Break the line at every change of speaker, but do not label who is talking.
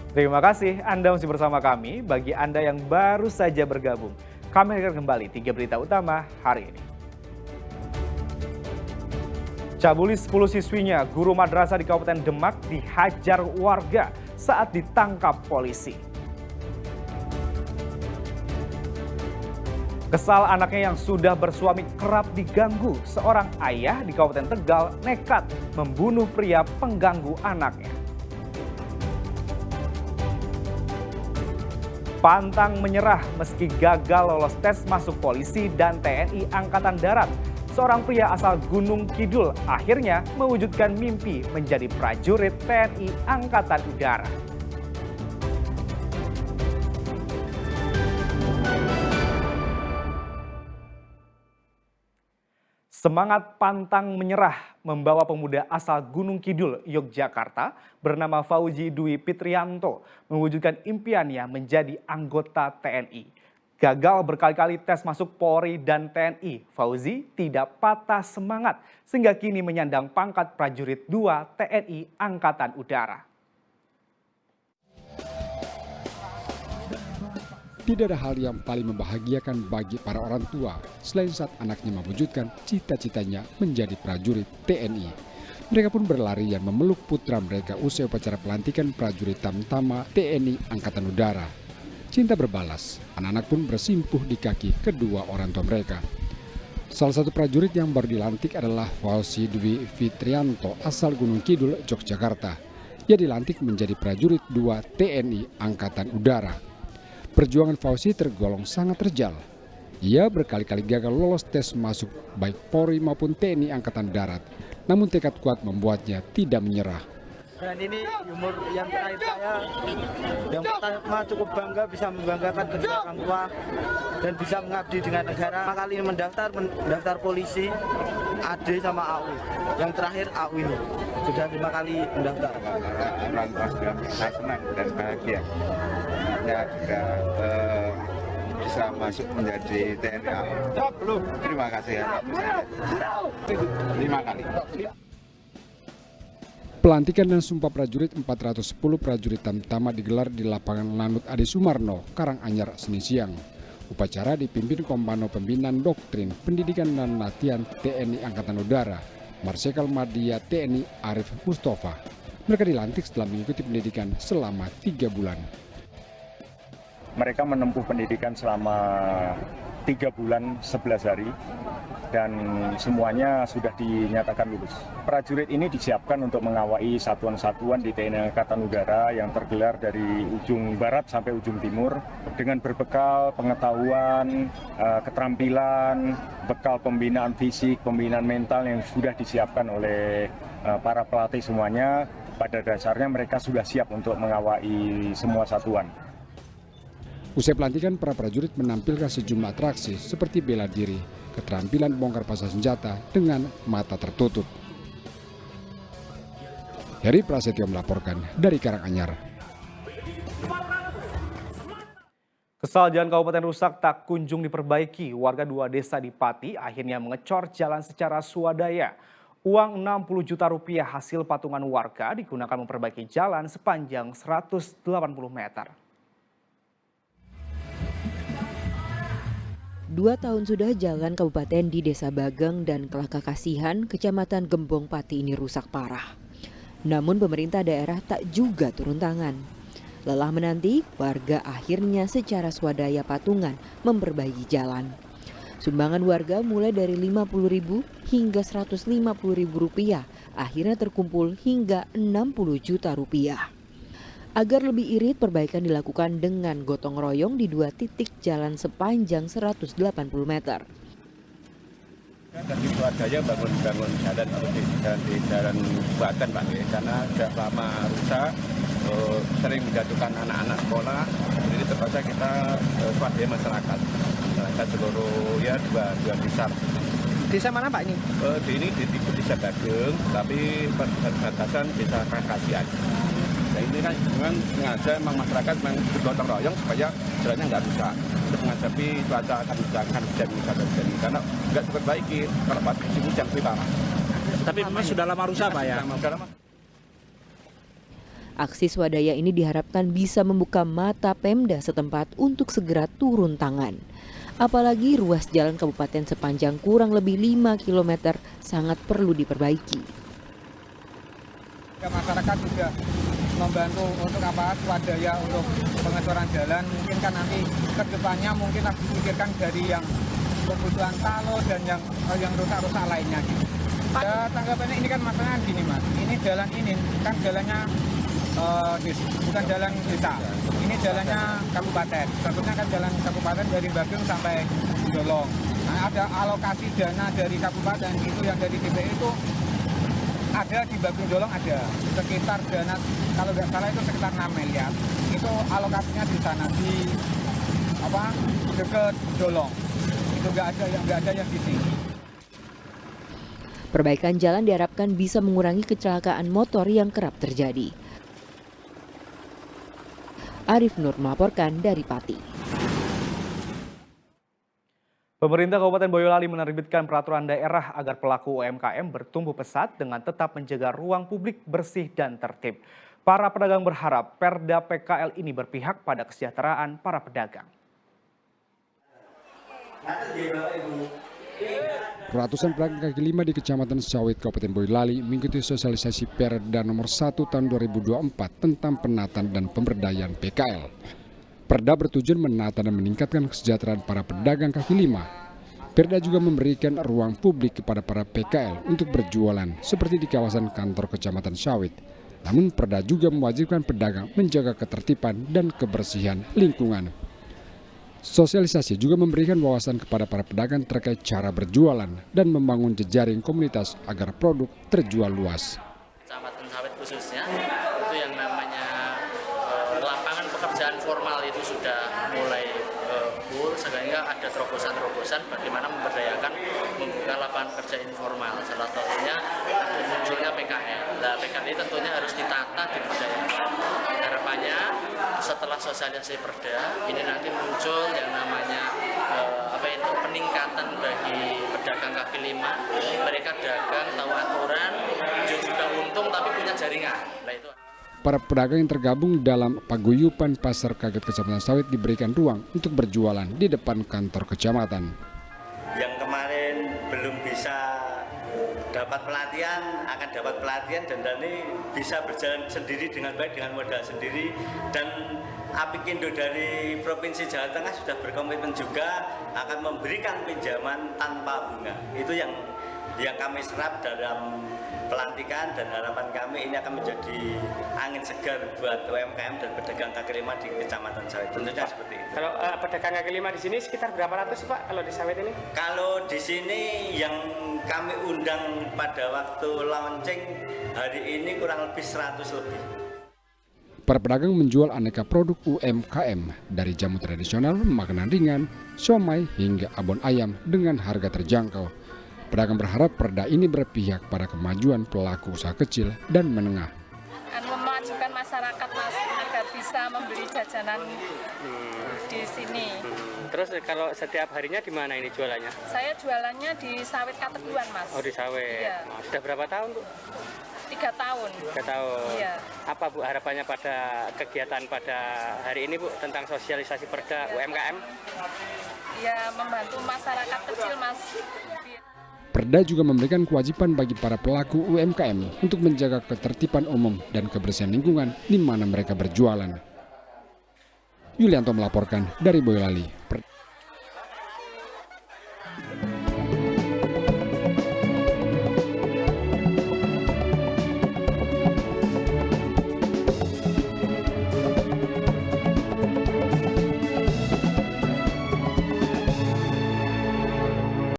Terima kasih Anda masih bersama kami. Bagi Anda yang baru saja bergabung, kami akan kembali 3 berita utama hari ini. Cabuli 10 siswinya, guru madrasah di Kabupaten Demak dihajar warga saat ditangkap polisi. Kesal anaknya yang sudah bersuami kerap diganggu, seorang ayah di Kabupaten Tegal nekat membunuh pria pengganggu anaknya. Pantang menyerah meski gagal lolos tes masuk polisi dan TNI Angkatan Darat. Seorang pria asal Gunung Kidul akhirnya mewujudkan mimpi menjadi prajurit TNI Angkatan Udara. Semangat pantang menyerah membawa pemuda asal Gunung Kidul, Yogyakarta bernama Fauzi Dwi Fitrianto mewujudkan impiannya menjadi anggota TNI. Gagal berkali-kali tes masuk Polri dan TNI, Fauzi tidak patah semangat sehingga kini menyandang pangkat prajurit 2 TNI Angkatan Udara.
Tidak ada hal yang paling membahagiakan bagi para orang tua selain saat anaknya mewujudkan cita-citanya menjadi prajurit TNI. Mereka pun berlarian memeluk putra mereka usai upacara pelantikan prajurit Tamtama TNI Angkatan Udara. Cinta berbalas, anak-anak pun bersimpuh di kaki kedua orang tua mereka. Salah satu prajurit yang baru dilantik adalah Fauzi Dwi Fitrianto asal Gunung Kidul, Yogyakarta. Ia dilantik menjadi prajurit 2 TNI Angkatan Udara. Perjuangan Fauzi tergolong sangat terjal. Ia berkali-kali gagal lolos tes masuk baik Polri maupun TNI Angkatan Darat. Namun tekad kuat membuatnya tidak menyerah.
Dan ini umur yang terakhir saya, yang pertama cukup bangga bisa membanggakan kedua orang tua dan bisa mengabdi dengan negara. Pertama kali mendaftar polisi, AD sama AU. Yang terakhir AU ini sudah 5 kali mendaftar.
Orang tua sudah saya senang dan bahagia. Saya juga bisa masuk menjadi TNI AU. Terima kasih ya. 5 kali.
Pelantikan dan sumpah prajurit 410 prajurit Tamtama digelar di lapangan Lanut Adi Sumarno, Karanganyar, Senin siang. Upacara dipimpin Komando Pembinaan Doktrin, Pendidikan dan Latihan TNI Angkatan Udara, Marsikal Madya TNI Arif Mustafa. Mereka dilantik setelah mengikuti pendidikan selama 3 bulan.
Mereka menempuh pendidikan selama 3 bulan 11 hari dan semuanya sudah dinyatakan lulus. Prajurit ini disiapkan untuk mengawai satuan-satuan di TNI Angkatan Udara yang tergelar dari ujung barat sampai ujung timur dengan berbekal pengetahuan, keterampilan, bekal pembinaan fisik, pembinaan mental yang sudah disiapkan oleh para pelatih semuanya. Pada dasarnya mereka sudah siap untuk mengawai semua satuan.
Usai pelantikan, para prajurit menampilkan sejumlah atraksi seperti bela diri, keterampilan bongkar pasang senjata dengan mata tertutup. Heri Prasetyo melaporkan dari Karanganyar.
Kesal jalan kabupaten rusak tak kunjung diperbaiki. Warga 2 desa di Pati akhirnya mengecor jalan secara swadaya. Uang 60 juta rupiah hasil patungan warga digunakan memperbaiki jalan sepanjang 180 meter.
2 tahun sudah jalan kabupaten di Desa Bageng dan Kelaka Kasihan, Kecamatan Gembong Pati ini rusak parah. Namun pemerintah daerah tak juga turun tangan. Lelah menanti, warga akhirnya secara swadaya patungan memperbaiki jalan. Sumbangan warga mulai dari Rp50.000 hingga Rp150.000, akhirnya terkumpul hingga Rp60 juta. Agar lebih irit, perbaikan dilakukan dengan gotong royong di 2 titik jalan sepanjang 180 meter.
Bagi swadaya bangun jalan di jalan Bagan Pak, karena sudah lama rusak, sering menjatuhkan anak-anak sekolah. Jadi terpaksa kita swadaya masyarakat seluruh ya dua desa.
Desa mana Pak ini?
Ini di Desa Bageng, tapi perbatasan Desa Kasihan. Nah, ini kan memang sengaja masyarakat bergotong royong supaya jalannya nggak rusak. Untuk menghadapi cuaca akan hujan karena nggak diperbaiki kalau pas musim hujan lebih parah.
Tapi memang sudah lama rusak Pak ya?
Aksi swadaya ini diharapkan bisa membuka mata Pemda setempat untuk segera turun tangan. Apalagi ruas jalan kabupaten sepanjang kurang lebih 5 km sangat perlu diperbaiki.
Masyarakat juga membantu untuk swadaya untuk pengecoran jalan. Mungkin kan nanti ke depannya mungkin harus dipikirkan dari yang kebutuhan talo dan yang rusak-rusak lainnya gitu. Tanggapannya ini kan masalahnya gini Mas, ini jalan ini kan jalannya bukan jalan desa, ini jalannya kabupaten. Satunya kan jalan kabupaten dari Bagong sampai Jolong. Nah, ada alokasi dana dari kabupaten itu yang dari DPI itu ada di Bagong Jolong ada sekitar dana kalau nggak salah itu sekitar 6 miliar. Itu alokasinya di sana di dekat Jolong. Itu nggak ada yang di sini.
Perbaikan jalan diharapkan bisa mengurangi kecelakaan motor yang kerap terjadi. Arif Nur melaporkan dari Pati.
Pemerintah Kabupaten Boyolali menerbitkan peraturan daerah agar pelaku UMKM bertumbuh pesat dengan tetap menjaga ruang publik bersih dan tertib. Para pedagang berharap Perda PKL ini berpihak pada kesejahteraan para pedagang.
Ratusan pedagang kaki lima di Kecamatan Sawit, Kabupaten Boyolali mengikuti sosialisasi Perda nomor 1 tahun 2024 tentang penataan dan pemberdayaan PKL. Perda bertujuan menata dan meningkatkan kesejahteraan para pedagang kaki lima. Perda juga memberikan ruang publik kepada para PKL untuk berjualan seperti di kawasan kantor Kecamatan Sawit. Namun Perda juga mewajibkan pedagang menjaga ketertiban dan kebersihan lingkungan. Sosialisasi juga memberikan wawasan kepada para pedagang terkait cara berjualan dan membangun jejaring komunitas agar produk terjual luas.
Kecamatan Sawit khususnya itu yang namanya lapangan pekerjaan formal itu sudah mulai full, sehingga ada terobosan-terobosan bagaimana memberdayakan membuka lapangan kerja informal. Salah satunya munculnya PKL. Nah, PKL ini tentunya harus ditata, diberdayakan. Harapannya setelah sosialisasi Perda ini nanti muncul yang namanya peningkatan bagi pedagang kaki lima. Mereka dagang, tahu aturan, juga untung tapi punya jaringan. Nah, itu.
Para pedagang yang tergabung dalam paguyuban Pasar Kaget Kecamatan Sawit diberikan ruang untuk berjualan di depan kantor kecamatan.
Yang kemarin belum bisa dapat pelatihan, akan dapat pelatihan dan ini bisa berjalan sendiri dengan baik dengan modal sendiri. Dan Apikindo dari Provinsi Jawa Tengah sudah berkomitmen juga akan memberikan pinjaman tanpa bunga. Itu yang kami serap dalam pelantikan, dan harapan kami ini akan menjadi angin segar buat UMKM dan pedagang kaki lima di Kecamatan Sawit. Tentunya seperti itu.
Kalau pedagang kaki lima di sini sekitar berapa ratus Pak kalau di Sawit ini?
Kalau di sini yang kami undang pada waktu launching hari ini kurang lebih 100 lebih.
Para pedagang menjual aneka produk UMKM dari jamu tradisional, makanan ringan, siomay hingga abon ayam dengan harga terjangkau. Pedagang berharap Perda ini berpihak pada kemajuan pelaku usaha kecil dan menengah.
Memajukan masyarakat Mas agar bisa membeli jajanan di sini.
Terus kalau setiap harinya di mana ini jualannya?
Saya jualannya di Sawit Kateguan Mas.
Oh di Sawit.
Iya.
Nah, sudah berapa tahun Bu?
3 tahun.
3 tahun.
Iya.
Apa Bu harapannya pada kegiatan pada hari ini Bu tentang sosialisasi Perda UMKM?
Ya membantu masyarakat kecil Mas.
Perda juga memberikan kewajiban bagi para pelaku UMKM untuk menjaga ketertiban umum dan kebersihan lingkungan di mana mereka berjualan. Yulianto melaporkan dari Boyolali.